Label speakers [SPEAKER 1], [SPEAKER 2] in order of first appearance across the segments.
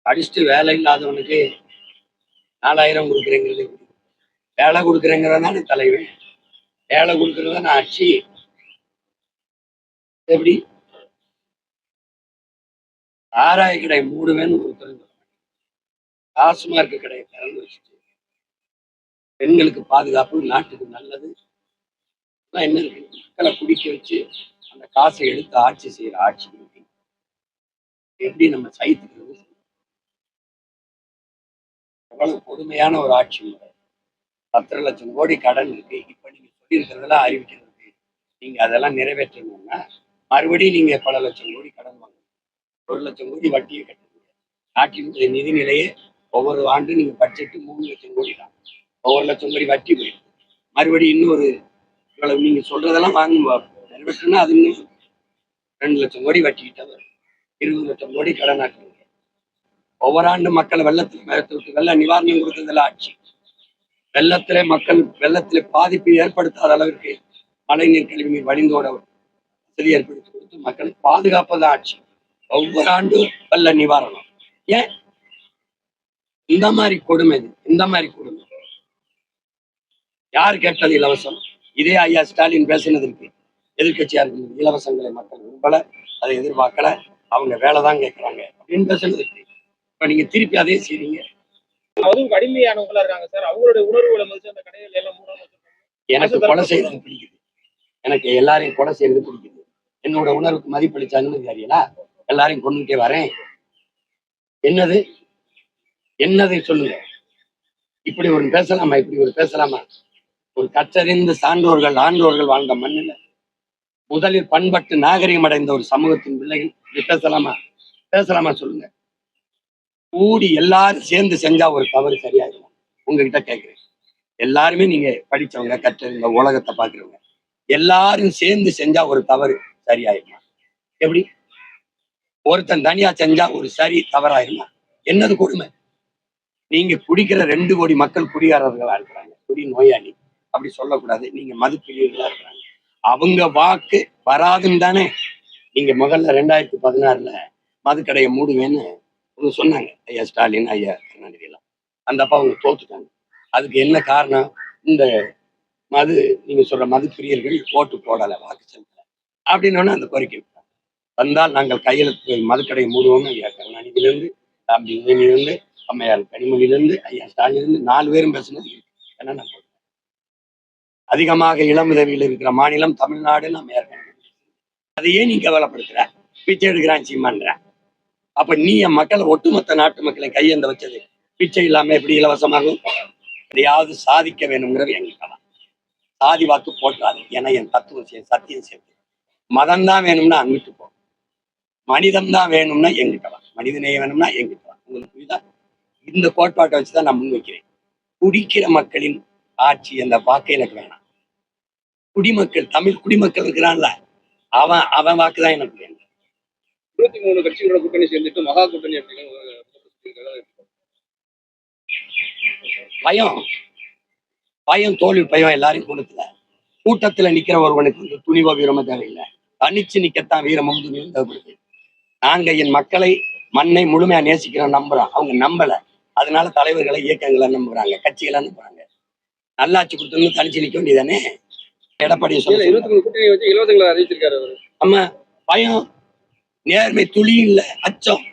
[SPEAKER 1] படிச்சுட்டு வேலை இல்லாதவனுக்கு 4000 கொடுக்குறேங்கிறது வேலை கொடுக்குறேங்கிறத தானே தலைவன். வேலை கொடுக்குறத நான் ஆட்சி எப்படி ஆராய கடை மூடுவேன்னு ஒருத்தர் டாஸ்மார்க் கடையை திறந்து வச்சுட்டு பெண்களுக்கு பாதுகாப்பு நாட்டுக்கு நல்லது என்ன இருக்கு மக்களை குடிக்க வச்சு அந்த காசை எடுத்து ஆட்சி செய்யற ஆட்சி எப்படி நம்ம சைத்துக்கிறது எவ்வளவு கொடுமையான ஒரு ஆட்சி முறை. 10 லட்சம் கோடி கடன் இருக்கு. இப்ப நீங்க சொல்லியிருக்கிறதெல்லாம் அறிவிக்கிறது நீங்க அதெல்லாம் நிறைவேற்றணும்னா மறுபடியும் நீங்க பல லட்சம் கோடி கடன் வாங்க 1 லட்சம் கோடி வட்டியை கட்டுறீங்க. நாட்டினுடைய நிதிநிலையே ஒவ்வொரு ஆண்டு நீங்க பட்ஜெட்டு 3 லட்சம் கோடி தான். 1 லட்சம் கோடி வட்டி போயிடும். மறுபடியும் இன்னொரு இவ்வளவு நீங்க சொல்றதெல்லாம் வாங்க நிறைவேற்றணும்னா அது இன்னும் 2 லட்சம் கோடி வட்டிக்கிட்ட வரும். 20 லட்சம் கோடி கடன் ஆக்குறீங்க. ஒவ்வொரு ஆண்டு மக்கள் வெள்ளத்தில் வெள்ள நிவாரணம் கொடுத்ததெல்லாம் ஆட்சி. வெள்ளத்திலே பாதிப்பு ஏற்படுத்தாத அளவிற்கு மழைநீர் கழிவுநீர் வடிந்தோட வசதி ஏற்படுத்தி கொடுத்து மக்களை பாதுகாப்பதான் ஆட்சி. ஒவ்வொரு ஆண்டும் வெள்ள நிவாரணம். ஏன் இந்த மாதிரி கொடுமை? இந்த மாதிரி கொடுமை யார் கேட்டது? இலவசம். இதே ஐயா ஸ்டாலின் பேசினதற்கு எதிர்கட்சியா இருக்கு. இலவசங்களை மக்கள் விரும்பல, அதை எதிர்பார்க்கல, அவங்க வேலைதான் கேட்கறாங்க அப்படின்னு பேசினதற்கு இப்ப நீங்க திருப்பி அதே செய்றீங்க.
[SPEAKER 2] அதுவும் கடுமையானவங்களா இருக்காங்க சார். அவங்களுடைய உணர்வுகளை மதிச்சு அந்த கடைகள் எல்லாம்
[SPEAKER 1] எனக்கு கொலை செய்யறது பிடிக்குது. எனக்கு எல்லாரையும் கொலை செய்யறது பிடிக்குது. என்னோட உணர்வுக்கு மதிப்பளிச்ச அனுமதி அறியலா? எல்லாரையும் கொண்டுட்டே வரேன். என்னது சொல்லுங்க. இப்படி ஒரு பேசலாமா? இப்படி ஒரு பேசலாமா? ஒரு கற்றறிந்த சான்றோர்கள் ஆண்டோர்கள் வாழ்ந்த மண்ணில் முதலில் பண்பட்டு நாகரிகம் அடைந்த ஒரு சமூகத்தின் பிள்ளைகள் இப்படி பேசலாமா சொல்லுங்க. கூடி எல்லாரும் சேர்ந்து செஞ்சா ஒரு தவறு சரியாயிடும். உங்ககிட்ட கேட்கிறேன். எல்லாருமே நீங்க படிச்சவங்க, கற்றறிந்த, உலகத்தை பாக்குறவங்க, எல்லாரும் சேர்ந்து செஞ்சா ஒரு தவறு சரியாயிருமா? எப்படி ஒருத்தன் தனியா செஞ்சா ஒரு சரி தவறாயிருமா? என்னது கொடுமை? நீங்க குடிக்கிற 2 கோடி மக்கள் குடிகாரர்களா இருக்கிறாங்க. குடி நோயாளி அப்படி சொல்லக்கூடாது. நீங்க மதுப்பிரியர்களா இருக்கிறாங்க. அவங்க வாக்கு வராதுன்னு தானே நீங்க முதல்ல 2016 மதுக்கடையை மூடுவேன்னு சொன்னாங்க. ஐயா ஸ்டாலின், ஐயா கருணாநிதி எல்லாம். அந்த அப்பா அவங்க தோத்துட்டாங்க. அதுக்கு என்ன காரணம்? இந்த நீங்க சொல்ற மதுப்பிரியர்கள் ஓட்டு போடலை, வாக்கு செலுத்தலை அப்படின்னு அந்த கோரிக்கை வந்தால் நாங்கள் கையெழுத்து மதுக்கடையை மூடுவோம்னு ஐயா கருணாநிதியிலிருந்து, தம்பி உதயநிதியிலிருந்து, அம்மையார் கனிமொழியிலிருந்து, ஐயா ஸ்டாலினிலிருந்து 4 பேரும் பேசுனது என்னன்னா அதிகமாக இளம் உதவியில் இருக்கிற மாநிலம் தமிழ்நாடுன்னு அம்மையார் கனிமொழி. அதையே நீ கவலைப்படுத்துற, பிச்சை எடுக்கிறான் சீமான்ற. அப்ப நீ என் மக்களை, ஒட்டுமொத்த நாட்டு மக்களை கையெந்த வச்சது பிச்சை இல்லாம எப்படி இலவசமாகும்? எதையாவது சாதிக்க வேணுங்கிறது எங்களுக்கெல்லாம். சாதி வாக்கு போட்டாது. ஏன்னா என் தத்துவம் சத்தியம் சேர்த்து மதம் தான் வேணும்னா அங்கிட்டு போ, மனிதம் தான் வேணும்னா எங்கிட்டலாம், மனிதநேயம் வேணும்னா எங்கிட்டலாம். உங்களுக்கு புரியுதா? இந்த கோட்பாட்டை வச்சுதான் நான் முன் வைக்கிறேன். குடிக்கிற மக்களின் ஆட்சி அந்த வாக்கு எனக்கு வேணாம். குடிமக்கள், தமிழ் குடிமக்கள் இருக்கிறான்ல, அவன் வாக்குதான் எனக்கு வேணும்.
[SPEAKER 2] 23 கட்சிகளோட கூட்டணி சேர்ந்துட்டு மகா கூட்டணி
[SPEAKER 1] பயம் தோல்வி பயம் எல்லாரையும் கொடுக்கல. கூட்டத்துல நிக்கிற ஒருவனுக்கு துணிவோ வீரமோ தேவையில்லை. தனிச்சு நிக்கத்தான் வீரமும் துணிவும் தேவைப்படுது. நாங்க என் மக்களை, மண்ணை முழுமையா நேசிக்கிறோம், நம்புறோம். அவங்க நம்பல. அதனால தலைவர்களை, இயக்கங்களை நம்புறாங்க, கட்சிகளை நம்புறாங்க. நல்லாட்சி கொடுத்தவங்க தனிச்சு நிக்க வேண்டியதானே. எடப்பாடி சொல்ல
[SPEAKER 2] 23 கூட்டணி வச்சு இலவசங்களை அறிவிச்சிருக்காரு அவரு.
[SPEAKER 1] ஆமா, பயம், நேர்மை துளி இல்ல, அச்சம்.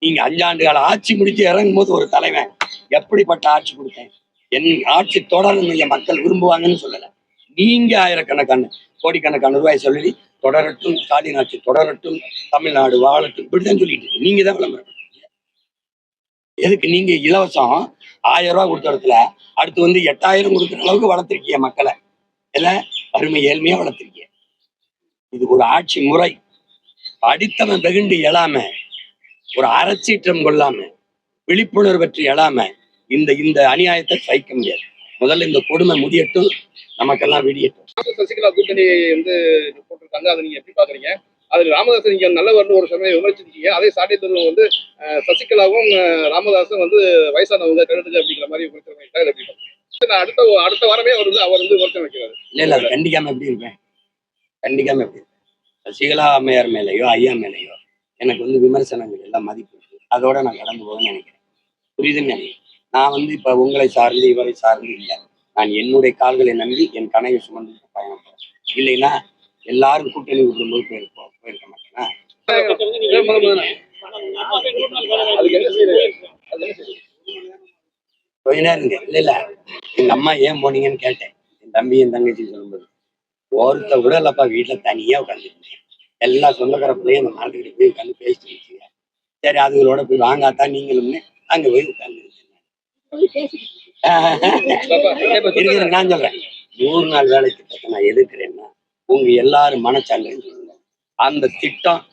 [SPEAKER 1] நீங்க 5 ஆண்டுகால ஆட்சி முடிச்சு இறங்கும் போது ஒரு தலைவன் எப்படிப்பட்ட ஆட்சி கொடுத்தேன், என் ஆட்சி தொடரும் மக்கள் விரும்புவாங்கன்னு சொல்லல. நீங்க ஆயிரக்கணக்கான கோடிக்கணக்கான ரூபாய் சொல்லி தொடரட்டும், ஸ்டாலின் ஆட்சி தொடரட்டும், தமிழ்நாடு வாழட்டும், இப்படிதான் சொல்லிட்டு இருக்கு. நீங்க தான் விளம்பரம். எதுக்கு நீங்க இலவசம் 1000 ரூபாய் கொடுத்த இடத்துல அடுத்து 8000 கொடுக்குற அளவுக்கு வளர்த்திருக்கீங்க மக்களை. எல்லாம் வறுமை ஏழ்மையா வளர்த்திருக்கீங்க. இது ஒரு ஆட்சி முறை. அடித்தவன் வெகுண்டு எழாம, ஒரு அறச்சீற்றம் கொள்ளாம, விழிப்புணர்வு பற்றி எழாம இந்த அநியாயத்தை சகிக்க முடியாது. முதல்ல இந்த கொடுமை முடியட்டும், நமக்கெல்லாம் விடியட்டும்.
[SPEAKER 2] சசிகலா கூட்டணி போட்டிருக்காங்க, அதை நீங்க எப்படி பாக்குறீங்க? அது ராமதாஸ் நீங்க நல்லவர்னு ஒரு சமயம் விமர்சிச்சிருக்கீங்க. அதே சாட்டியத்தில் சசிகலாவும் ராமதாஸும் வயசானவங்க கருதுங்க அப்படிங்கிற மாதிரி அடுத்த வாரமே அவர் விமர்சனம் வைக்கிறாரு.
[SPEAKER 1] இல்ல அது கண்டிக்காம எப்படி இருப்பேன்? கண்டிக்காம எப்படி இருப்பேன்? சசிகலா அம்மையார் மேலேயோ ஐயா மேலேயோ எனக்கு விமர்சனங்கள் எல்லாம் மதிப்பு இருக்கு. அதோட நான் கடந்து போவேன்னு நினைக்கிறேன். புரியுதுன்னு நினைக்கிறேன். நான் வந்து இப்ப உங்களை சார்ந்து இவரை சார்ந்து இல்லை. நான் என்னுடைய கால்களை நம்பி என் கனவை சுமந்து பயணம் போறேன். இல்லைன்னா எல்லாரும் கூட்டணி விடும்போது போயிருக்க மாட்டேன்னா.
[SPEAKER 2] அதுக்கு என்ன செய்யுது? அது என்ன செய்யுது?
[SPEAKER 1] கொஞ்ச நேரம் இருங்க. இல்ல எங்க அம்மா ஏன் போனீங்கன்னு கேட்டேன். என் தம்பி என் தங்கச்சி சொல்லும்போது ஒருத்த கூட இல்லப்பா, வீட்டுல தனியா உட்காந்துருந்தேன். எல்லா சொந்தக்கார பிள்ளையும் அந்த மரத்துக்கிட்ட போய் உட்காந்து பேசிட்டு இருந்துச்சுங்க. சரி அதுகளோட போய் வாங்காத்தான் நீங்களும்னு அங்க போய் உட்காந்து இருக்குது. நான் சொல்றேன் 100 நாள் வேலை திட்டத்தை நான் எதிர்க்கிறேன்னா உங்க எல்லாரும் மனச்சாங்கன்னு சொல்லுங்க. அந்த திட்டம்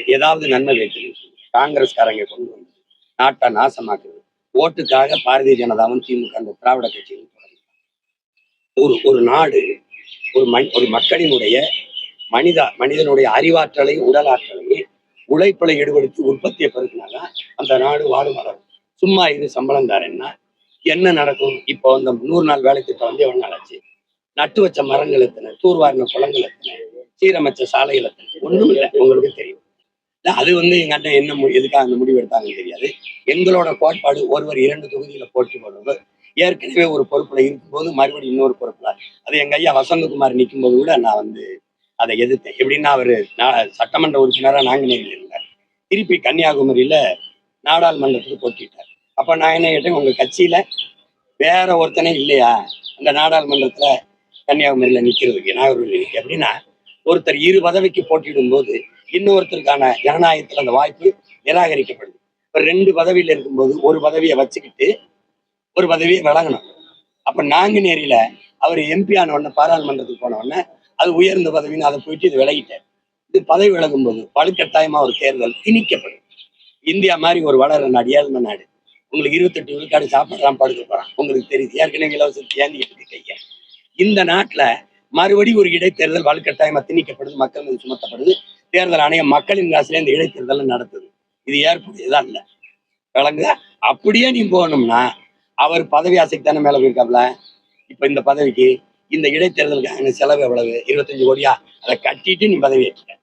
[SPEAKER 1] ஏதாவது நன்மை வைக்கணும். காங்கிரஸ்காரங்க கொண்டு வந்து நாட்டை நாசமாக்குது. ஓட்டுக்காக பாரதிய ஜனதாவும் திமுக அந்த திராவிட கட்சியும் ஒரு நாடு ஒரு மக்களினுடைய மனிதனுடைய அறிவாற்றலையும் உடல் ஆற்றலையும் உழைப்பில் ஈடுபடுத்தி உற்பத்தியை பெருக்கினாதான் அந்த நாடு வாழும் வளரும். சும்மா இது சம்பளம் தாரேன்னா என்ன நடக்கும்? இப்போ அந்த 100 நாள் வேலை திட்டம் வந்து எவ்வளவு நாள் ஆச்சு? நட்டு வச்ச மரங்கள் எத்தனை, தூர்வாரின குளங்கள் எத்தனை, சீரமைச்ச சாலைகள் எத்தனை? ஒண்ணும் இல்லை. உங்களுக்கு தெரியும். அது வந்து எங்க அண்ணன் என்ன எதுக்காக அந்த முடிவு எடுத்தாங்கன்னு தெரியாது. எங்களோட கோட்பாடு ஒருவர் 2 தொகுதியில போட்டி போடுவது, ஏற்கனவே ஒரு பொறுப்புல இருக்கும்போது மறுபடியும் இன்னொரு பொறுப்புல, அது எங்க ஐயா வசந்தகுமார் நிற்கும் போது கூட நான் வந்து அதை எதிர்த்தேன். எப்படின்னா அவரு சட்டமன்ற உறுப்பினரா நாங்குநேரியில் இருந்தார். திருப்பி கன்னியாகுமரியில நாடாளுமன்றத்துக்கு போட்டிட்டார். அப்ப நான் என்ன கேட்டேன், உங்க கட்சியில வேற ஒருத்தனே இல்லையா அந்த நாடாளுமன்றத்துல கன்னியாகுமரியில நிக்கிறதுக்கு, நாகர்கோவில் நிற்க? அப்படின்னா ஒருத்தர் 2 பதவிக்கு போட்டியிடும் போது இன்னொருத்தருக்கான ஜனநாயகத்துல அந்த வாய்ப்பு நிராகரிக்கப்படுது. இப்ப 2 பதவியில இருக்கும்போது ஒரு பதவியை வச்சுக்கிட்டு ஒரு பதவியை வழங்கணும். அப்ப நாங்குநேரியில அவர் எம்பி ஆன உடனே, பாராளுமன்றத்துக்கு போன உடனே அது உயர்ந்த பதவின்னு அதை போயிட்டு இது விலகிட்டார். இது பதவி விலகும் போது வலுக்கட்டாயமா ஒரு தேர்தல் திணிக்கப்படும். இந்தியா மாதிரி ஒரு வளர நாடு, ஏழ்மை நாடு, உங்களுக்கு 28 விழுக்காடு சாப்பிடலாம் படுக்க போறான். உங்களுக்கு தெரியுது. ஏற்கனவே இலவசத்தை ஏந்திக்கிட்டு இருக்கு கைய. இந்த நாட்டுல மறுபடியும் ஒரு இடைத்தேர்தல் வலுக்கட்டாயமா திணிக்கப்படுது, மக்கள் மீது சுமத்தப்படுது. தேர்தல் ஆணையம் மக்களின் காசுல இந்த இடைத்தேர்தல் நடத்துது. இது ஏற்புடையதா இல்ல, விளங்குதா? அப்படியே நீ போகணும்னா அவர் பதவி ஆசைக்கு தானே மேல போயிருக்காப்ல. இப்ப இந்த பதவிக்கு இந்த இடைத்தேர்தலுக்கு செலவு எவ்வளவு? 25 கோடியா? அதை கட்டிட்டு நீ பதவி ஏற்ற.